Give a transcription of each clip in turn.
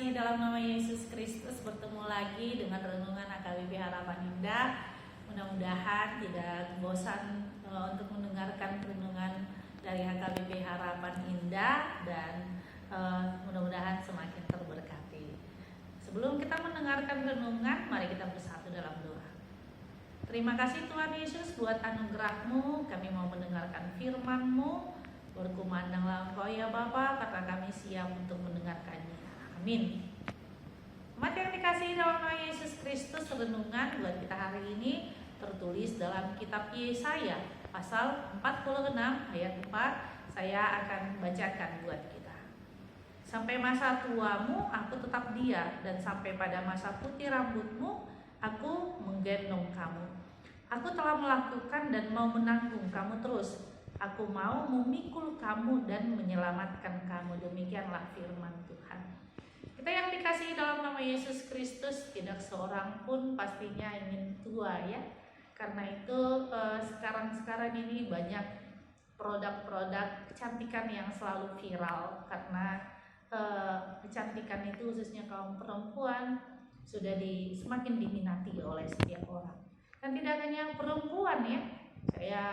kasih dalam nama Yesus Kristus, bertemu lagi dengan renungan AKBP Harapan Indah. Mudah-mudahan tidak bosan untuk mendengarkan renungan dari AKBP Harapan Indah dan mudah-mudahan semakin terberkati. Sebelum kita mendengarkan renungan, mari kita bersatu dalam doa. Terima kasih Tuhan Yesus buat anugerah-Mu, kami mau mendengarkan firman-Mu. Berkumandanglah Engkau ya Bapa, karena kami siap untuk mendengarkannya. Amin. Umat yang dikasihi dalam nama Yesus Kristus, renungan buat kita hari ini tertulis dalam kitab Yesaya pasal 46 ayat 4. Saya akan bacakan buat kita. Sampai masa tuamu aku tetap dia, dan sampai pada masa putih rambutmu aku menggendong kamu. Aku telah melakukan dan mau menanggung kamu terus. Aku mau memikul kamu dan menyelamatkan kamu. Demikianlah firman Tuhan. Kita yang dikasihi dalam nama Yesus Kristus, tidak seorang pun pastinya ingin tua ya. Karena itu sekarang ini banyak produk-produk kecantikan yang selalu viral. Karena kecantikan itu khususnya kaum perempuan sudah semakin diminati oleh setiap orang. Dan tidak hanya perempuan ya. Saya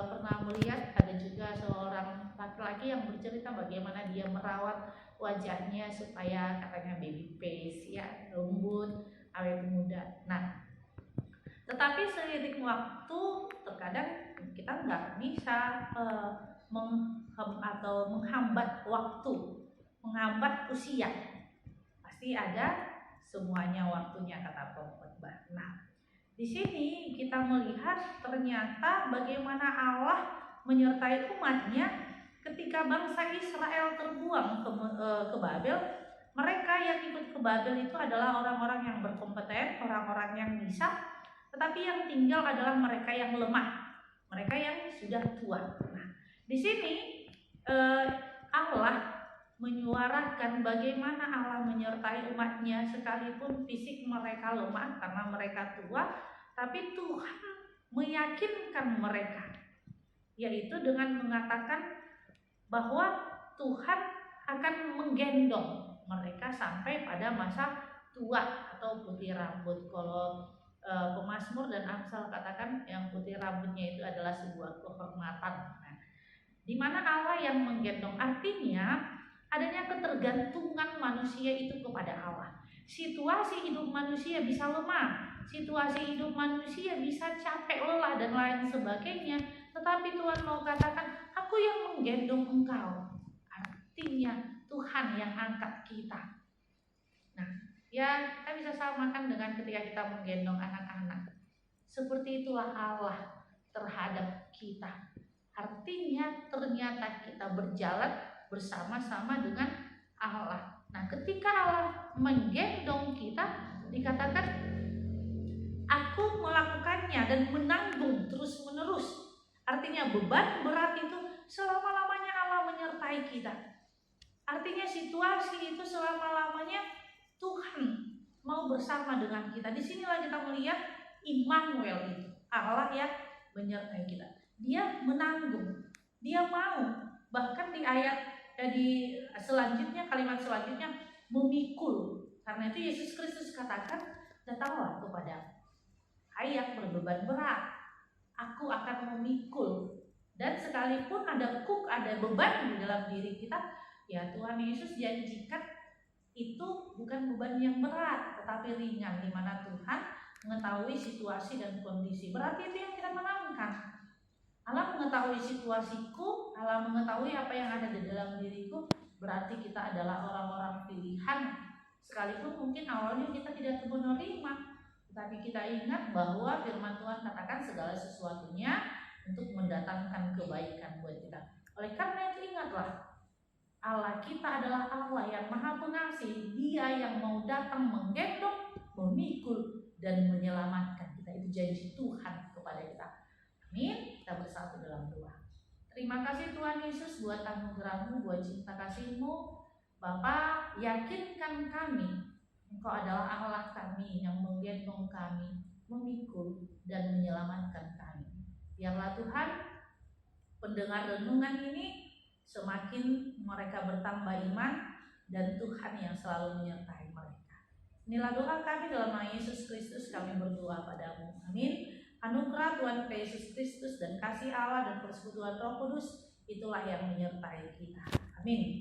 pernah melihat ada juga seorang laki-laki yang bercerita bagaimana dia merawat wajahnya supaya katanya baby face ya, lembut, awet muda. Nah, tetapi seiring waktu terkadang kita nggak bisa menghambat waktu, menghambat usia. Pasti ada semuanya waktunya, kata pengkhotbah. Nah, di sini kita melihat ternyata bagaimana Allah menyertai umatnya ketika bangsa Israel terbuang ke Babel. Mereka yang ikut ke Babel itu adalah orang-orang yang berkompeten, orang-orang yang bisa, tetapi yang tinggal adalah mereka yang lemah, mereka yang sudah tua. Nah, di sini Allah menyuarakan bagaimana Allah menyertai umatnya sekalipun fisik mereka lemah karena mereka tua, tapi Tuhan meyakinkan mereka, yaitu dengan mengatakan bahwa Tuhan akan menggendong mereka sampai pada masa tua atau putih rambut. Kalau Pemazmur dan Amsal katakan yang putih rambutnya itu adalah sebuah kehormatan. Nah, di mana Allah yang menggendong artinya adanya ketergantungan manusia itu kepada Allah. Situasi hidup manusia bisa lemah, situasi hidup manusia bisa capek, lelah dan lain sebagainya. Tetapi Tuhan mau katakan, aku yang menggendong engkau. Artinya Tuhan yang angkat kita. Nah, ya kita bisa samakan dengan ketika kita menggendong anak-anak. Seperti itulah Allah terhadap kita. Artinya ternyata kita berjalan bersama-sama dengan Allah. Nah, ketika Allah menggendong kita, dikatakan aku melakukannya dan menanggung terus-menerus. Artinya beban berat itu selama-lamanya Allah menyertai kita. Artinya situasi itu selama-lamanya Tuhan mau bersama dengan kita. Disinilah kita melihat Immanuel itu, Allah yang menyertai kita. Dia menanggung, dia mau. Bahkan di ayat di selanjutnya, kalimat selanjutnya memikul. Karena itu Yesus Kristus katakan, datanglah kepada hai yang berbeban berat, aku akan memikul. Dan sekalipun ada beban di dalam diri kita, ya Tuhan Yesus janjikan itu bukan beban yang berat, tetapi ringan, di mana Tuhan mengetahui situasi dan kondisi. Berarti itu yang kita menangkan. Allah mengetahui situasiku, Allah mengetahui apa yang ada di dalam diriku. Berarti kita adalah orang-orang pilihan. Sekalipun mungkin awalnya kita tidak menerima, tetapi kita ingat bahwa firman Tuhan katakan segala sesuatunya untuk mendatangkan kebaikan buat kita. Oleh karena itu ingatlah, Allah kita adalah Allah yang maha pengasih. Dia yang mau datang menggendong, memikul, dan menyelamatkan kita. Itu janji Tuhan kepada kita. Amin. Kita bersatu dalam doa. Terima kasih Tuhan Yesus buat anugerah-Mu, buat cinta kasih-Mu. Bapa, yakinkan kami Engkau adalah Allah kami yang menggendong kami, memikul dan menyelamatkan kami. Biarlah Tuhan pendengar renungan ini semakin mereka bertambah iman, dan Tuhan yang selalu menyertai mereka. Inilah doa kami dalam nama Yesus Kristus, kami berdoa padamu. Amin. Anugerah Tuhan Yesus Kristus dan kasih Allah dan persekutuan Roh Kudus itulah yang menyertai kita. Amin.